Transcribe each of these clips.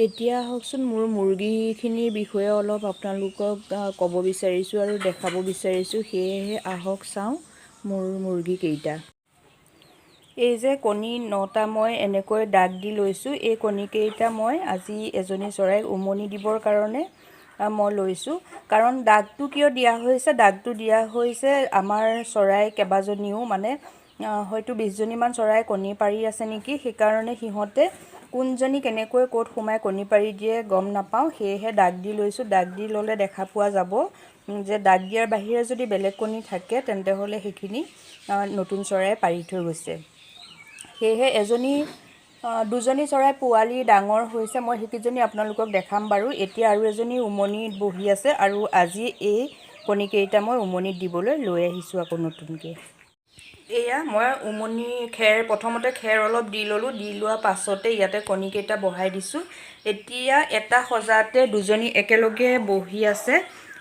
এতিয়া আহকচোন মোৰ মুৰ্গীখিনিৰ বিষয়ে অলপ আপোনালোকক ক'ব বিচাৰিছোঁ আৰু দেখাব বিচাৰিছোঁ। সেয়েহে আহক চাওঁ মোৰ মুৰ্গীকেইটা। এই যে কণী 9টা মই এনেকৈ দাগ দি লৈছোঁ। এই কণীকেইটা মই আজি এজনী চৰাইক উমনি দিবৰ কাৰণে মই লৈছোঁ। কাৰণ দাগটো কিয় দিয়া হৈছে? দাগটো দিয়া হৈছে আমাৰ চৰাই কেইবাজনীও মানে হয়তো 20জনীমান চৰাই কণী পাৰি আছে নেকি। সেইকাৰণে সিহঁতে কোনজনী কেনেকৈ ক'ত সোমাই কণী পাৰি দিয়ে গম নাপাওঁ। সেয়েহে দাগ দি লৈছোঁ। দাগ দি ল'লে দেখা পোৱা যাব যে দাগ দিয়াৰ বাহিৰে যদি বেলেগ কণী থাকে তেন্তে হ'লে সেইখিনি নতুন চৰাই পাৰি থৈ গৈছে। সেয়েহে দুজনী চৰাই পোৱালি ডাঙৰ হৈছে। মই সেইকেইজনী আপোনালোকক দেখাম বাৰু। এতিয়া আৰু এজনী উমনিত বহি আছে আৰু আজি এই কণীকেইটা মই উমনিত দিবলৈ লৈ আহিছোঁ আকৌ নতুনকৈ। এয়া মই প্ৰথমতে খেৰ অলপ দি ল'লোঁ। দি লোৱা পাছতে ইয়াতে কণীকেইটা বহাই দিছোঁ। এতিয়া এটা সজাতে দুজনী একেলগে বহি আছে।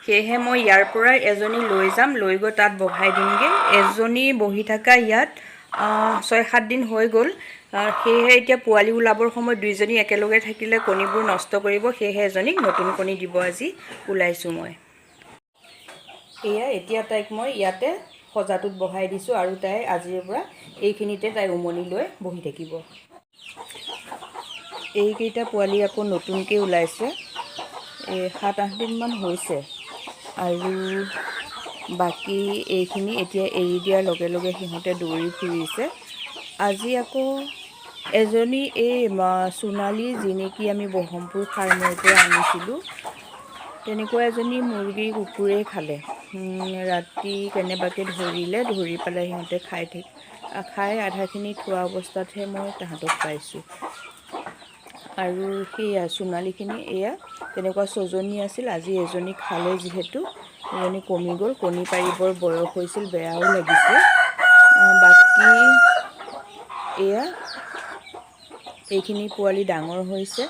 সেয়েহে মই ইয়াৰ পৰাই এজনী লৈ যাম, লৈ গৈ তাত বহাই দিমগৈ। এজনী বহি থকা ইয়াত 6-7 দিন হৈ গ'ল। সেয়েহে এতিয়া পোৱালি ওলাবৰ সময়ত দুইজনী একেলগে থাকিলে কণীবোৰ নষ্ট কৰিব। সেয়েহে এজনীক নতুন কণী দিব আজি ওলাইছোঁ মই। এতিয়া তাইক মই ইয়াতে সজাটোত বহাই দিছোঁ আৰু তাই আজিৰ পৰা এইখিনিতে তাই উমনি লৈ বহি থাকিব। এইকেইটা পোৱালি আকৌ নতুনকৈ ওলাইছে। 7-8 দিনমান হৈছে আৰু বাকী এইখিনি এতিয়া এৰি দিয়াৰ লগে লগে সিহঁতে দৌৰি ফুৰিছে। আজি আকৌ এজনী এই সোণালী যি নেকি আমি ব্ৰহ্মপুৰ ফাৰ্মৰ পৰা আনিছিলোঁ, তেনেকুৱা এজনী মুৰ্গী কুকুৰেই খালে। ৰাতি কেনেবাকৈ ধৰি পেলাই সিহঁতে খাই আধাখিনি থোৱা অৱস্থাতহে মই তাহাঁতক পাইছোঁ। আৰু সেয়া সোণালীখিনি এয়া তেনেকুৱা 6জনী আছিল। আজি এজনী খালে যিহেতু এজনী কমি গ'ল। কণী পাৰিবৰ বয়স হৈছিল, বেয়াও লাগিছে। বাকী এয়া এইখিনি পোৱালি ডাঙৰ হৈছে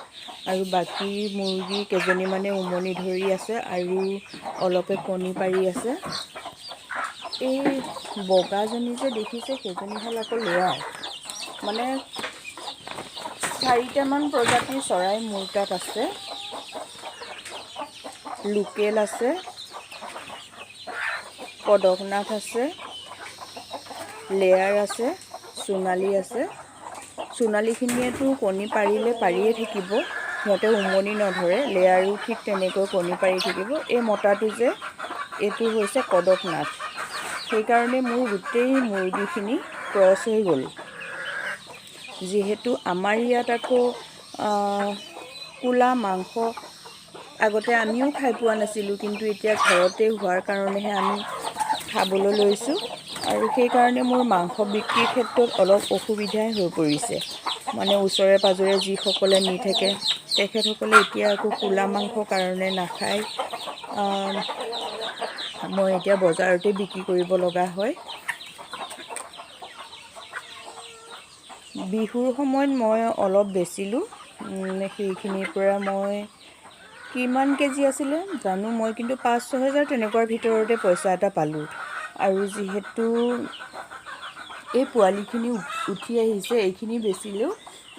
আৰু বাকী মুৰ্গী কেইজনীমানে উমনি ধৰি আছে আৰু অলপে কণী পাৰি আছে। এই বগাজনী যে দেখিছে সেইজনী হ'ল আকৌ লেয়াৰ। মানে 4টামান প্ৰজাতিৰ চৰাই মোৰ তাত আছে। লোকেল আছে, কদকনাথ আছে, লেয়াৰ আছে, সোণালী আছে। সোণালীখিনিয়েতো কণী পাৰিলে পাৰিয়ে থাকিব, সিহঁতে উমনি নধৰে। লেয়াৰো ঠিক তেনেকৈ কণী পাৰি থাকিব। এই মতাটো যে এইটো হৈছে কদকনাথ। সেইকাৰণে মোৰ গোটেই মুৰ্গীখিনি ক্ৰছ হৈ গ'ল। যিহেতু আমাৰ ইয়াত আকৌ কোলা মাংস আগতে আমিও খাই পোৱা নাছিলোঁ, কিন্তু এতিয়া ঘৰতে হোৱাৰ কাৰণেহে আমি খাবলৈ লৈছোঁ। আৰু সেইকাৰণে মোৰ মাংস বিক্ৰীৰ ক্ষেত্ৰত অলপ অসুবিধাই হৈ পৰিছে। মানে ওচৰে পাজৰে যিসকলে নি থাকে তেখেতসকলে এতিয়া আকৌ কোলা মাংসৰ কাৰণে নাখায়। মই এতিয়া বজাৰতে বিক্ৰী কৰিব লগা হয়। বিহুৰ সময়ত মই অলপ বেচিলোঁ। সেইখিনিৰ পৰা মই কিমান কেজি আছিলে জানো, মই কিন্তু 5-6 হাজাৰ তেনেকুৱাৰ ভিতৰতে পইচা এটা পালোঁ। আৰু যিহেতু এই পোৱালিখিনি উঠি আহিছে, এইখিনি বেচিলেও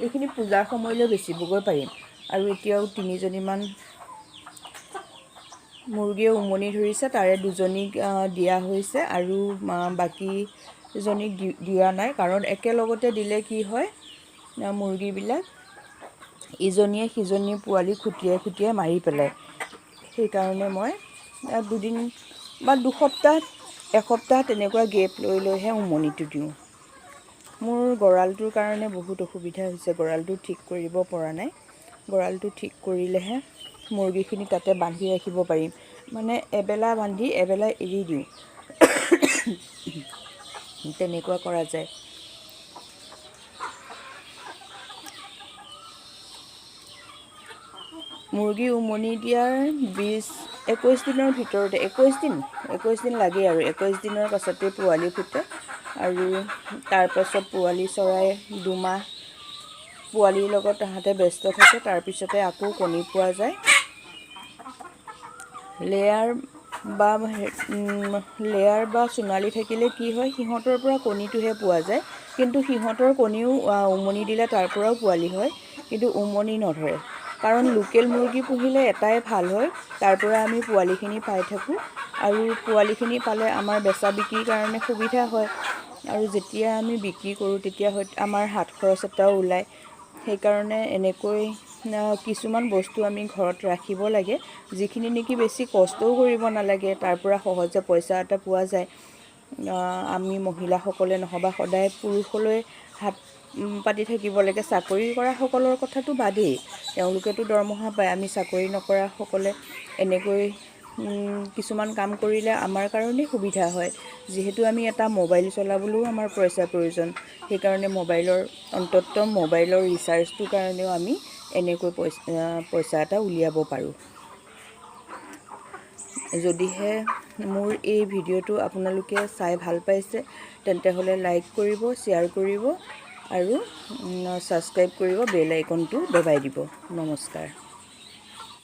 এইখিনি পূজাৰ সময়লৈ বেচিবগৈ পাৰিম। আৰু এতিয়াও 3জনীমান মুৰ্গীয়ে উমনি ধৰিছে, তাৰে 2জনীক দিয়া হৈছে আৰু বাকীজনীক দিয়া নাই। কাৰণ একেলগতে দিলে কি হয়, মুৰ্গীবিলাক ইজনীয়ে সিজনীৰ পোৱালি খুটিয়াই মাৰি পেলায়। সেইকাৰণে মই 2 দিন বা 1সপ্তাহ তেনেকুৱা গেপ লৈহে উমনিটো দিওঁ। মোৰ গঁৰালটোৰ কাৰণে বহুত অসুবিধা হৈছে। গঁৰালটো ঠিক কৰিব পৰা নাই। গঁৰালটো ঠিক কৰিলেহে মুৰ্গীখিনি তাতে বান্ধি ৰাখিব পাৰিম। মানে এবেলা বান্ধি এবেলা এৰি দিওঁ, তেনেকুৱা কৰা যায়। মুৰ্গী উমনি দিয়াৰ 21 দিনৰ ভিতৰতে 21 দিন লাগে আৰু 21 দিনৰ পাছতে পোৱালি ফুটে। আৰু তাৰপাছত পোৱালি চৰাই 2 মাহ পোৱালিৰ লগত তাহাঁতে ব্যস্ত থাকে। তাৰপিছতে আকৌ কণী পোৱা যায়। লেয়াৰ বা সোণালী থাকিলে কি হয়, সিহঁতৰ পৰা কণীটোহে পোৱা যায়। কিন্তু সিহঁতৰ কণীও উমনি দিলে তাৰ পৰাও পোৱালি হয়, কিন্তু উমনি নধৰে। কাৰণ লোকেল মুৰ্গী পুহিলে এটাই ভাল হয়, তাৰ পৰা আমি পোৱালিখিনি পাই থাকোঁ আৰু পোৱালিখিনি পালে আমাৰ বেচা বিক্ৰীৰ কাৰণে সুবিধা হয় আৰু যেতিয়া আমি বিক্ৰী কৰোঁ তেতিয়া হয়তো আমাৰ হাত খৰচ এটাও ওলায়। সেইকাৰণে এনেকৈ কিছুমান বস্তু আমি ঘৰত ৰাখিব লাগে, যিখিনি নেকি বেছি কষ্টও কৰিব নালাগে, তাৰ পৰা সহজে পইচা এটা পোৱা যায়। আমি মহিলাসকলে নহবা সদায় পুৰুষলৈ হাত পাতি থাকিব লাগে। চাকৰি কৰাসকলৰ কথাটো বাদেই, তেওঁলোকেতো দৰমহা পায়। আমি চাকৰি নকৰাসকলে এনেকৈ কিছুমান কাম কৰিলে আমাৰ কাৰণেই সুবিধা হয়, যিহেতু আমি এটা মোবাইল চলাবলৈও আমাৰ পইচাৰ প্ৰয়োজন। সেইকাৰণে মোবাইলৰ ৰিচাৰ্জটোৰ কাৰণেও আমি এনেকৈ পইচা এটা উলিয়াব পাৰোঁ। যদিহে মোৰ এই ভিডিঅ'টো আপোনালোকে চাই ভাল পাইছে তেন্তে হ'লে লাইক কৰিব, শ্বেয়াৰ কৰিব আৰু ছাবস্ক্ৰাইব কৰিব, বেল আইকনটো দবাই দিব। নমস্কাৰ।